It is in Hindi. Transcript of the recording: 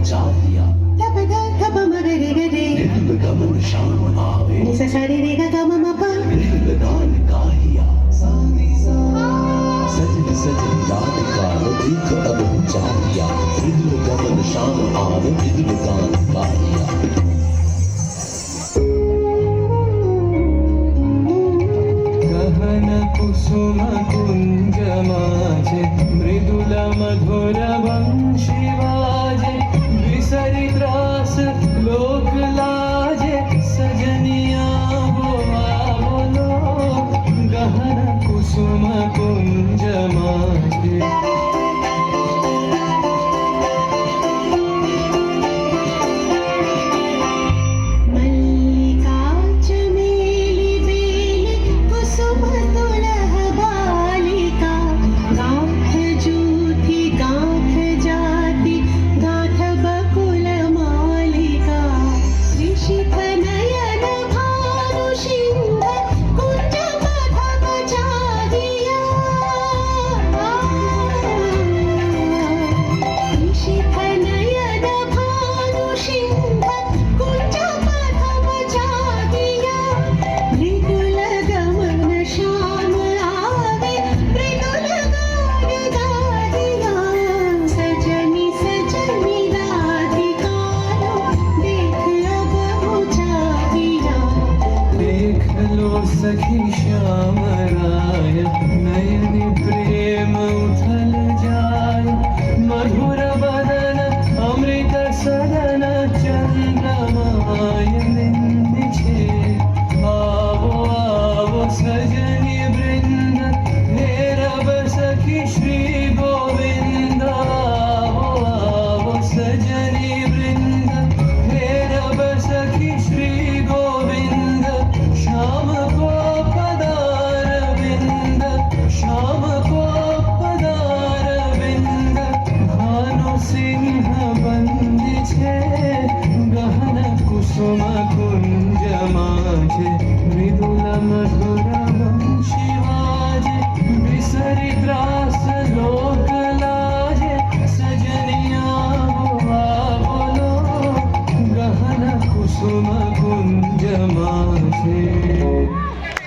पहुंचा दिया गमन शाम आवे गान गाहिया सजन सजन याद काल देख अब पहुंचा दिया गमन शाम आवे गान गाहिया कुसुम कुंज माझे मृदुल मधुर वंशी वाजे विसरी त्रास लोक लाजे सजनिया बोलो गहन कुसुम कुंज माझे सखी श्याम राय नयन प्रेम उथल जाय मधुर बदन अमृत सदन चंद्रमाय निंद छे आवो आवो सजनी वृंद हे रब सखी श्री गोविंद आवो आवो सजनी वृंद हे रब सखी श्री गोविंद श्याम कुसुम कुंज माझे मृदुल मधुर